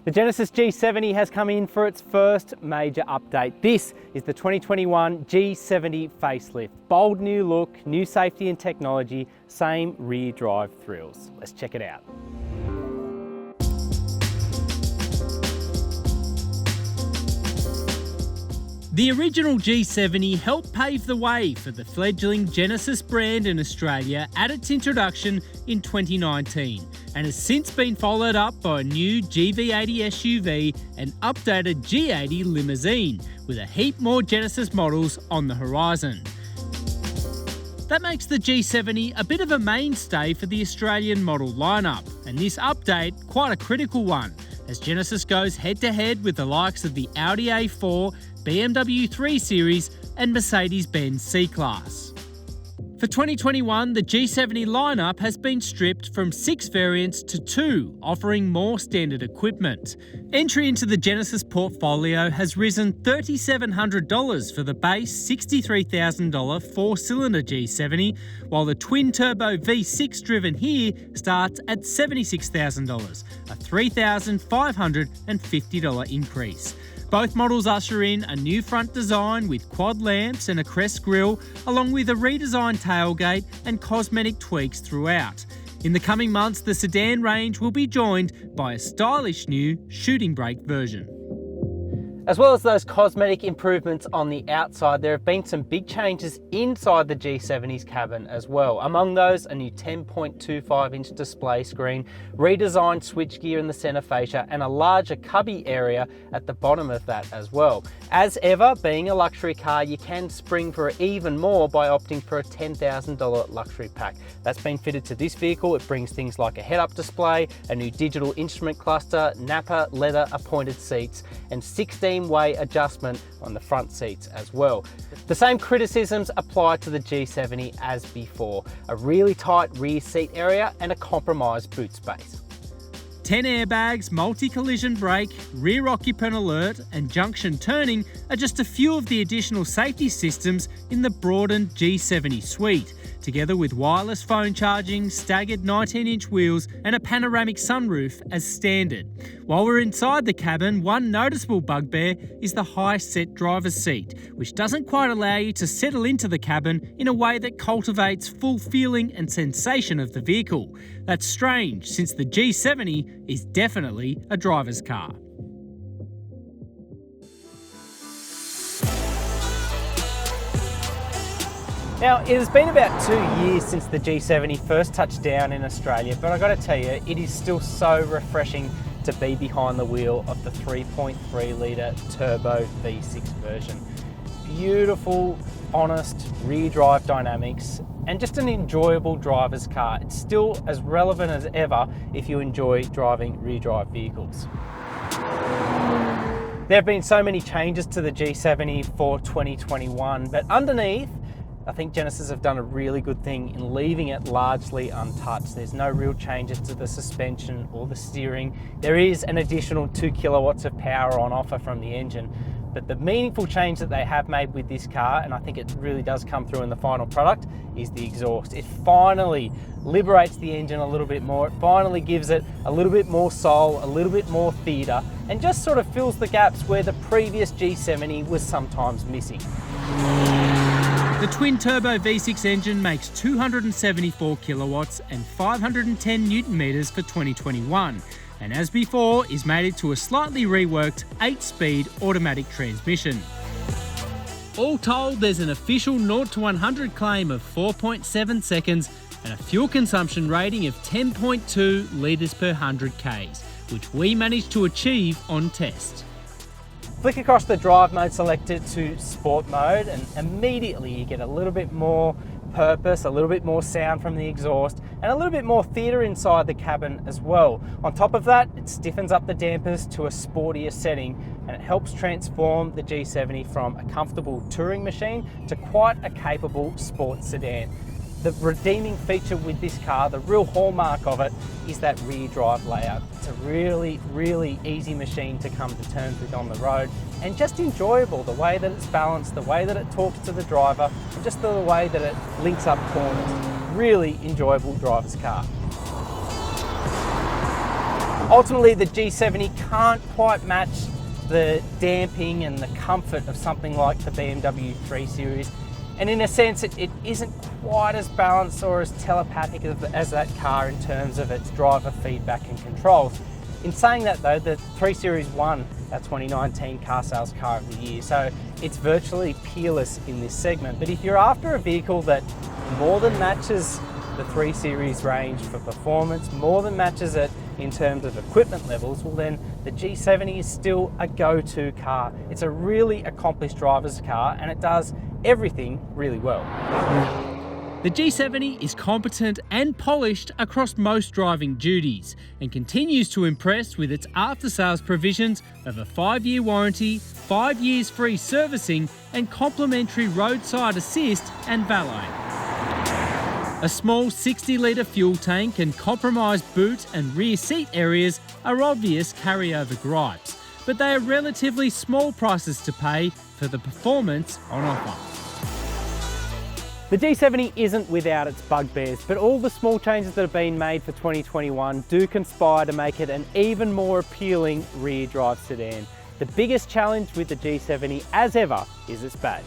The Genesis G70 has come in for its first major update. This is the 2021 G70 facelift. Bold new look, new safety and technology, same rear drive thrills. Let's check it out. The original G70 helped pave the way for the fledgling Genesis brand in Australia at its introduction in 2019 and has since been followed up by a new GV80 SUV and updated G80 limousine with a heap more Genesis models on the horizon. That makes the G70 a bit of a mainstay for the Australian model lineup, and this update quite a critical one, as Genesis goes head-to-head with the likes of the Audi A4, BMW 3 Series and Mercedes-Benz C-Class. For 2021, the G70 lineup has been stripped from 6 variants to 2, offering more standard equipment. Entry into the Genesis portfolio has risen $3,700 for the base $63,000 4-cylinder G70, while the twin-turbo V6 driven here starts at $76,000, a $3,550 increase. Both models usher in a new front design with quad lamps and a crest grille, along with a redesigned tailgate and cosmetic tweaks throughout. In the coming months, the sedan range will be joined by a stylish new shooting brake version. As well as those cosmetic improvements on the outside, there have been some big changes inside the G70's cabin as well. Among those, a new 10.25-inch display screen, redesigned switchgear in the centre fascia, and a larger cubby area at the bottom of that as well. As ever, being a luxury car, you can spring for even more by opting for a $10,000 luxury pack. That's been fitted to this vehicle. It brings things like a head-up display, a new digital instrument cluster, Napa leather appointed seats, and 16-way adjustment on the front seats as well. The same criticisms apply to the G70 as before. A really tight rear seat area and a compromised boot space. 10 airbags, multi-collision brake, rear occupant alert and junction turning are just a few of the additional safety systems in the broadened G70 suite, together with wireless phone charging, staggered 19-inch wheels and a panoramic sunroof as standard. While we're inside the cabin, one noticeable bugbear is the high-set driver's seat, which doesn't quite allow you to settle into the cabin in a way that cultivates full feeling and sensation of the vehicle. That's strange, since the G70 is definitely a driver's car. Now, it has been about 2 years since the G70 first touched down in Australia, but I've got to tell you, it is still so refreshing to be behind the wheel of the 3.3 litre turbo V6 version. Beautiful, honest rear drive dynamics and just an enjoyable driver's car. It's still as relevant as ever if you enjoy driving rear drive vehicles. There have been so many changes to the G70 for 2021, but underneath, I think Genesis have done a really good thing in leaving it largely untouched. There's no real changes to the suspension or the steering. There is an additional 2 kilowatts of power on offer from the engine, but the meaningful change that they have made with this car, and I think it really does come through in the final product, is the exhaust. It finally liberates the engine a little bit more. It finally gives it a little bit more soul, a little bit more theatre, and just sort of fills the gaps where the previous G70 was sometimes missing. The twin-turbo V6 engine makes 274 kilowatts and 510 newton meters for 2021, and as before, is mated to a slightly reworked 8-speed automatic transmission. All told, there's an official 0 to 100 claim of 4.7 seconds and a fuel consumption rating of 10.2 litres per 100 Ks, which we managed to achieve on test. Flick across the drive mode selected to sport mode and immediately you get a little bit more purpose, a little bit more sound from the exhaust and a little bit more theatre inside the cabin as well. On top of that, it stiffens up the dampers to a sportier setting and it helps transform the G70 from a comfortable touring machine to quite a capable sports sedan. The redeeming feature with this car, the real hallmark of it, is that rear drive layout. It's a really, really easy machine to come to terms with on the road and just enjoyable, the way that it's balanced, the way that it talks to the driver, and just the way that it links up corners. Really enjoyable driver's car. Ultimately, the G70 can't quite match the damping and the comfort of something like the BMW 3 Series. And in a sense, it isn't quite as balanced or as telepathic as that car in terms of its driver feedback and controls. In saying that though, the 3 Series won our 2019 Car Sales Car of the Year, so it's virtually peerless in this segment. But if you're after a vehicle that more than matches the 3 Series range for performance, more than matches it in terms of equipment levels, well then the G70 is still a go-to car. It's a really accomplished driver's car and it does everything really well. The G70 is competent and polished across most driving duties and continues to impress with its after-sales provisions of a 5-year warranty, 5 years free servicing and complimentary roadside assist and valet. A small 60-litre fuel tank and compromised boot and rear seat areas are obvious carryover gripes, but they are relatively small prices to pay for the performance on offer. The G70 isn't without its bugbears, but all the small changes that have been made for 2021 do conspire to make it an even more appealing rear drive sedan. The biggest challenge with the G70, as ever, is its badge.